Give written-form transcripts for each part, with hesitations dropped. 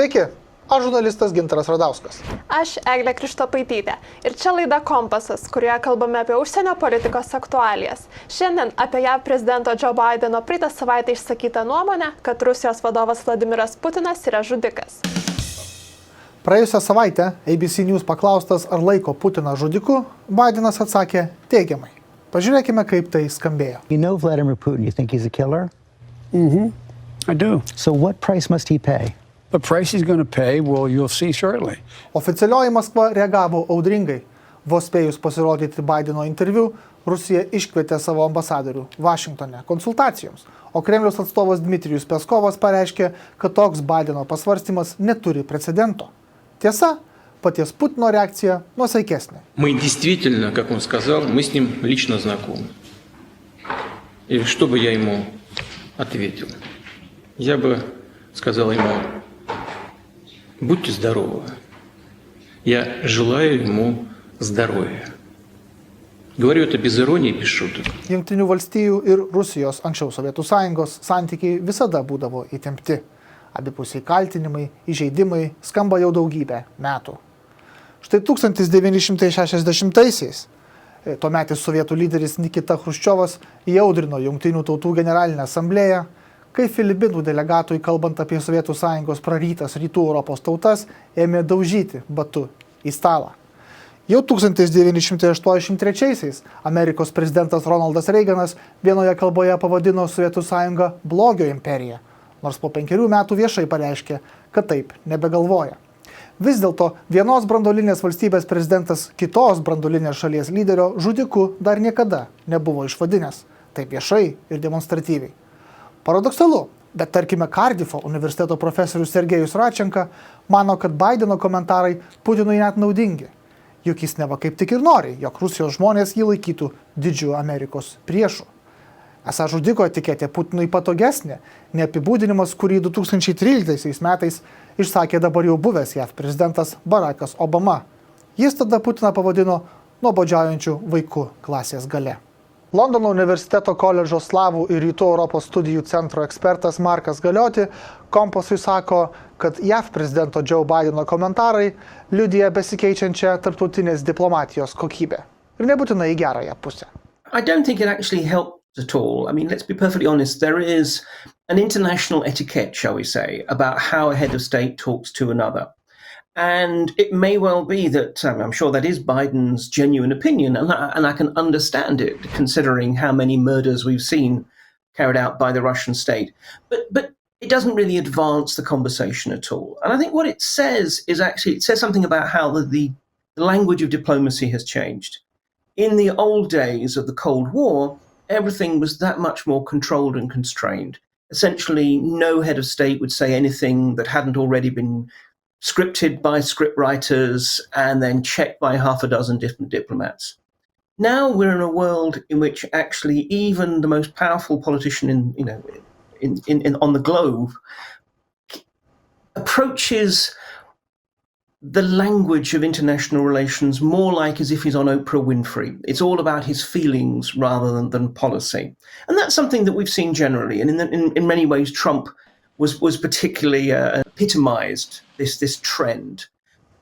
Sveiki, aš žurnalistas G.Radauskas. Aš E.Krištopaitytė ir čia laida Kompasas, kurioje kalbame apie užsienio politikos aktualijas. Šiandien apie JAV prezidento J.Bideno praeitą savaitę išsakytą nuomonę, kad Rusijos vadovas Vladimiras Putinas yra žudikas. Praėjusią savaitę ABC News paklaustas, ar laiko Putiną žudiku, Bidenas atsakė teigiamai. Pažiūrėkime, kaip tai skambėjo. You know Vladimir Putin, you think he's a killer? I do. So what price must he pay? The price he's going to pay, well, you'll see shortly. Oficialioji Maskva reagavo audringai. Vos spėjus pasirodyti Bideno interviu, Rusija iškvietė savo ambasadorių Vašingtone konsultacijoms, o Kremliaus atstovas Dmitrijus Peskovas pareiškė, kad toks Bideno pasvarstymas neturi precedento. Tiesa, paties Putino reakcija nuosaikesnė. Мы действительно, как он сказал, мы с ним лично знакомы. И что бы я ему ответил? Я бы сказал ему: будьте здоровы. Я желаю ему здоровья. Говорю это без иронии, без шуток. Jungtinių valstijų ir Rusijos, anksčiau Sovietų Sąjungos, santykiai visada būdavo įtempti. Abipusiai kaltinimai, įžeidimai skamba jau daugybę metų. Štai 1960-aisiais tuometis sovietų lyderis Nikita Chruščiovas įaudrino Jungtinių tautų generalinę asamblėją, kai Filipinų delegatui, kalbant apie Sovietų Sąjungos prarytas rytų Europos tautas, ėmė daužyti batu į stalą. Jau 1983-aisiais Amerikos prezidentas Ronaldas Reiganas vienoje kalboje pavadino Sovietų Sąjungą blogio imperija, nors po 5 metų viešai pareiškė, kad taip nebegalvoja. Vis dėlto vienos branduolinės valstybės prezidentas kitos branduolinės šalies lyderio žudiku dar niekada nebuvo išvadinęs, taip viešai ir demonstratyviai. Paradoksalu, bet tarkime Kardifo universiteto profesorius Sergejus Radčenka mano, kad Bideno komentarai Putinui net naudingi, juk jis neva kaip tik ir nori, jog Rusijos žmonės jį laikytų didžiu Amerikos priešu. Esą žudiko etiketė Putinui patogesnė, ne apibūdinimas, kurį 2013 metais išsakė dabar jau buvęs JAV prezidentas Barackas Obama. Jis tada Putiną pavadino nuobodžiaujančiu vaiku klasės gale. Londono universiteto koledžo slavų ir rytų Europos studijų centro ekspertas Markas Galioti Kompasui sako, kad JAV prezidento Joe Bideno komentarai liudija besikeičiančią tarptautinės diplomatijos kokybę. Ir nebūtinai į gerąją pusę. I don't think it actually helped at all. I mean, let's be perfectly honest, there is an international etiquette, shall we say, about how a head of state talks to another. And it may well be that, I'm sure that is Biden's genuine opinion, and I can understand it, considering how many murders we've seen carried out by the Russian state. But it doesn't really advance the conversation at all. And I think what it says is actually, it says something about how the language of diplomacy has changed. In the old days of the Cold War, everything was that much more controlled and constrained. Essentially, no head of state would say anything that hadn't already been scripted by scriptwriters and then checked by half a dozen different diplomats. Now we're in a world in which actually even the most powerful politician on the globe approaches the language of international relations more like as if he's on Oprah Winfrey. It's all about his feelings rather than policy. And that's something that we've seen generally. And in many ways, Trump was particularly epitomized this trend.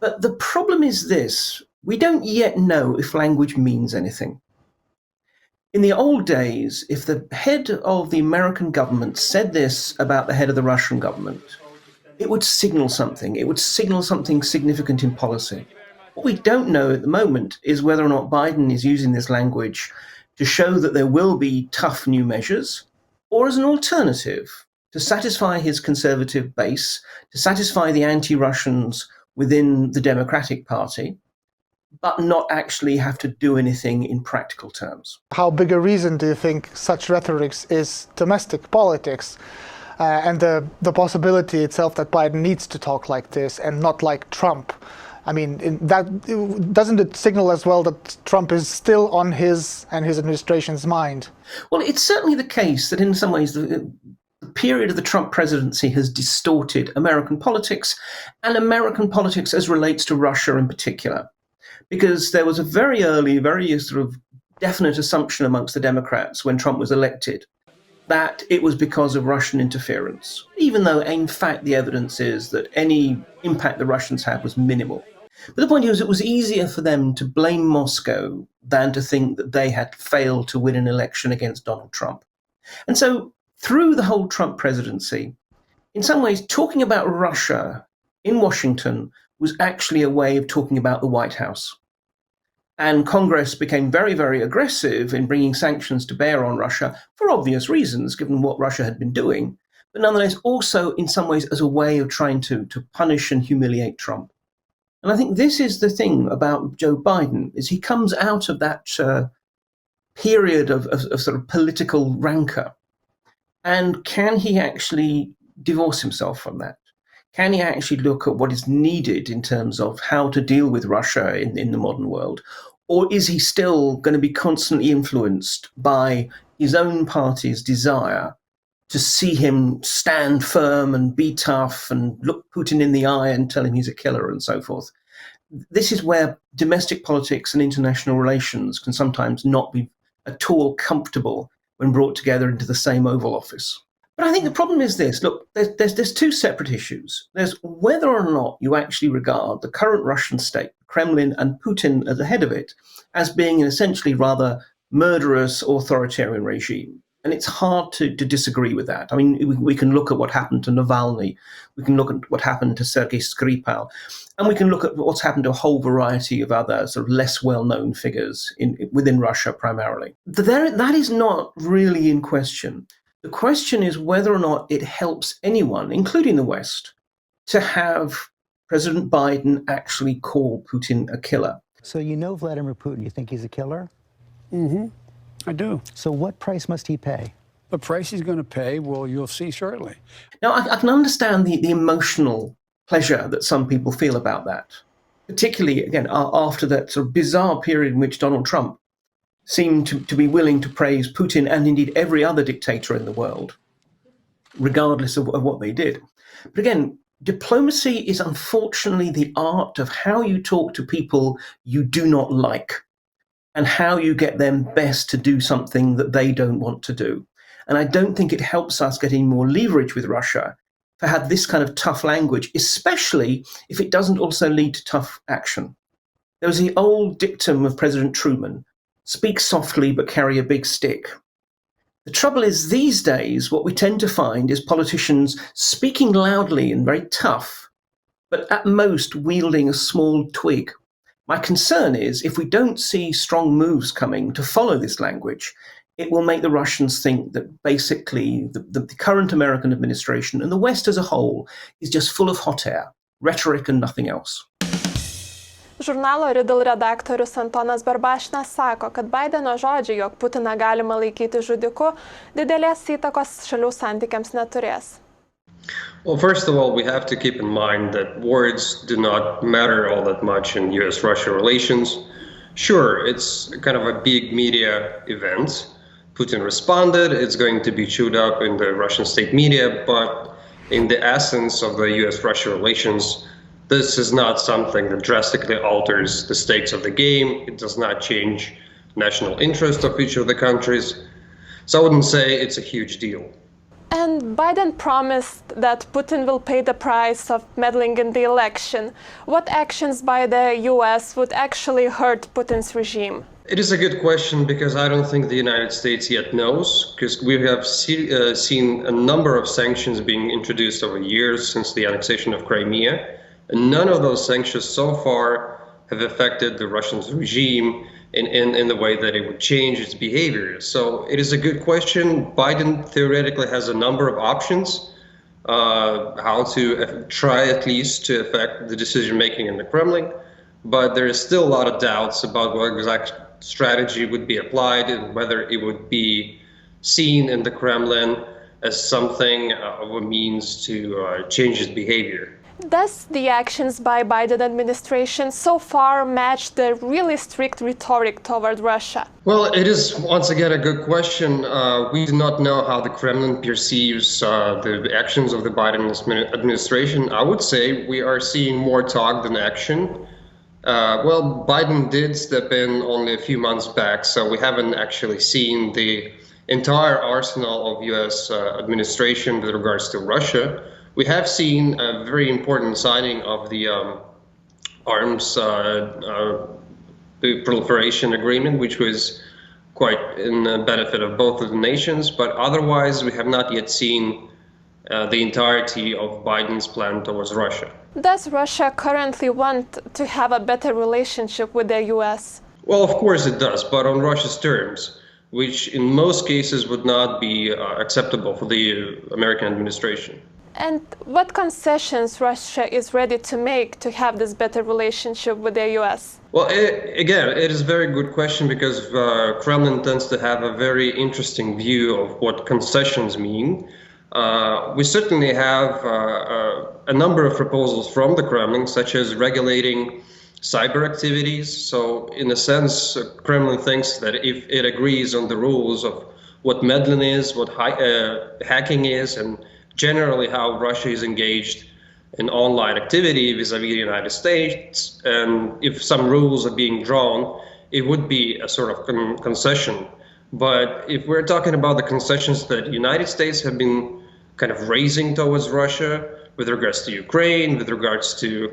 But the problem is this: we don't yet know if language means anything. In the old days, if the head of the American government said this about the head of the Russian government, it would signal something. It would signal something significant in policy. What we don't know at the moment is whether or not Biden is using this language to show that there will be tough new measures, or as an alternative to satisfy his conservative base, to satisfy the anti-Russians within the Democratic Party, but not actually have to do anything in practical terms. How big a reason do you think such rhetoric is domestic politics? And the possibility itself that Biden needs to talk like this and not like Trump. I mean, doesn't it signal as well that Trump is still on his and his administration's mind? Well, it's certainly the case that in some ways the period of the Trump presidency has distorted American politics, and American politics as relates to Russia in particular. Because there was a very early, very sort of definite assumption amongst the Democrats when Trump was elected that it was because of Russian interference, even though in fact the evidence is that any impact the Russians had was minimal. But the point is, it was easier for them to blame Moscow than to think that they had failed to win an election against Donald Trump. And so through the whole Trump presidency, in some ways, talking about Russia in Washington was actually a way of talking about the White House. And Congress became very, very aggressive in bringing sanctions to bear on Russia for obvious reasons, given what Russia had been doing, but nonetheless also in some ways as a way of trying to punish and humiliate Trump. And I think this is the thing about Joe Biden, is he comes out of that period of sort of political rancor. And can he actually divorce himself from that? Can he actually look at what is needed in terms of how to deal with Russia in the modern world? Or is he still going to be constantly influenced by his own party's desire to see him stand firm and be tough and look Putin in the eye and tell him he's a killer and so forth? This is where domestic politics and international relations can sometimes not be at all comfortable when brought together into the same Oval Office. But I think the problem is this. Look, there's two separate issues. There's whether or not you actually regard the current Russian state, Kremlin and Putin at the head of it, as being an essentially rather murderous authoritarian regime. And it's hard to disagree with that. I mean, we can look at what happened to Navalny, we can look at what happened to Sergei Skripal, and we can look at what's happened to a whole variety of other sort of less well-known figures within Russia primarily. That is not really in question. The question is whether or not it helps anyone, including the West, to have President Biden actually call Putin a killer. So you know Vladimir Putin, you think he's a killer? Mm-hmm. I do. So what price must he pay? The price he's going to pay, well, you'll see shortly. Now, I can understand the emotional pleasure that some people feel about that, particularly, again, after that sort of bizarre period in which Donald Trump seemed to be willing to praise Putin and indeed every other dictator in the world, regardless of what they did. But again, diplomacy is unfortunately the art of how you talk to people you do not like and how you get them best to do something that they don't want to do. And I don't think it helps us get any more leverage with Russia to have this kind of tough language, especially if it doesn't also lead to tough action. There was the old dictum of President Truman, speak softly but carry a big stick. The trouble is, these days, what we tend to find is politicians speaking loudly and very tough, but at most wielding a small twig. My concern is, if we don't see strong moves coming to follow this language, it will make the Russians think that basically the current American administration and the West as a whole is just full of hot air, rhetoric and nothing else. Žurnalo Riddle redaktorius Antonas Barbašinas sako, kad Baideno žodžiai, jog Putiną galima laikyti žudiku, didelės įtakos šalių santykiams neturės. Well, first of all, we have to keep in mind that words do not matter all that much in US-Russia relations. Sure, it's kind of a big media event. Putin responded, it's going to be chewed up in the Russian state media, but in the essence of the US-Russia relations, this is not something that drastically alters the stakes of the game. It does not change national interest of each of the countries. So I wouldn't say it's a huge deal. And Biden promised that Putin will pay the price of meddling in the election. What actions by the US would actually hurt Putin's regime? It is a good question because I don't think the United States yet knows, because we have seen a number of sanctions being introduced over years since the annexation of Crimea. And none of those sanctions so far have affected the Russian regime in the way that it would change its behavior. So it is a good question. Biden theoretically has a number of options how to try at least to affect the decision-making in the Kremlin. But there is still a lot of doubts about what exact strategy would be applied and whether it would be seen in the Kremlin as something of a means to change its behavior. Does the actions by Biden administration so far match the really strict rhetoric toward Russia? Well, it is once again a good question. We do not know how the Kremlin perceives the actions of the Biden administration. I would say we are seeing more talk than action. Well, Biden did step in only a few months back, so we haven't actually seen the entire arsenal of U.S. Administration with regards to Russia, we have seen a very important signing of the arms proliferation agreement, which was quite in the benefit of both of the nations. But otherwise, we have not yet seen the entirety of Biden's plan towards Russia. Does Russia currently want to have a better relationship with the U.S.? Well, of course it does, but on Russia's terms, which in most cases would not be acceptable for the American administration. And what concessions Russia is ready to make to have this better relationship with the U.S.? Well, it is a very good question because Kremlin tends to have a very interesting view of what concessions mean. We certainly have a number of proposals from the Kremlin, such as regulating cyber activities. So in a sense, Kremlin thinks that if it agrees on the rules of what meddling is, what hacking is, and generally how Russia is engaged in online activity vis-a-vis the United States, and if some rules are being drawn, it would be a sort of concession. But if we're talking about the concessions that the United States have been kind of raising towards Russia with regards to Ukraine, with regards to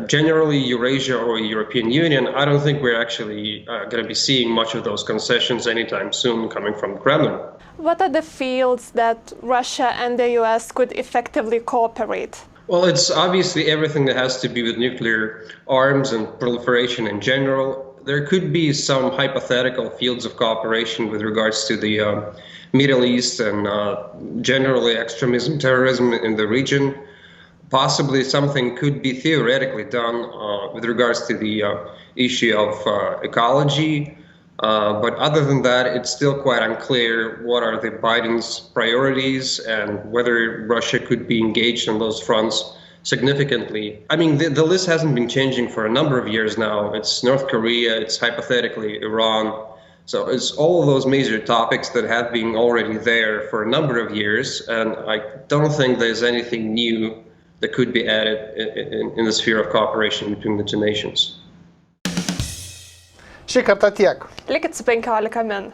generally Eurasia or European Union, I don't think we're actually going to be seeing much of those concessions anytime soon coming from the Kremlin. What are the fields that Russia and the US could effectively cooperate? Well, it's obviously everything that has to be with nuclear arms and proliferation in general. There could be some hypothetical fields of cooperation with regards to the Middle East and generally extremism, terrorism in the region. Possibly something could be theoretically done with regards to the issue of ecology. But other than that, it's still quite unclear what are the Biden's priorities and whether Russia could be engaged on those fronts significantly. I mean, the list hasn't been changing for a number of years now. It's North Korea, it's hypothetically Iran. So it's all of those major topics that have been already there for a number of years. And I don't think there's anything new that could be added in the sphere of cooperation between the two nations. Šį kartą tiek. Likit su 15 min.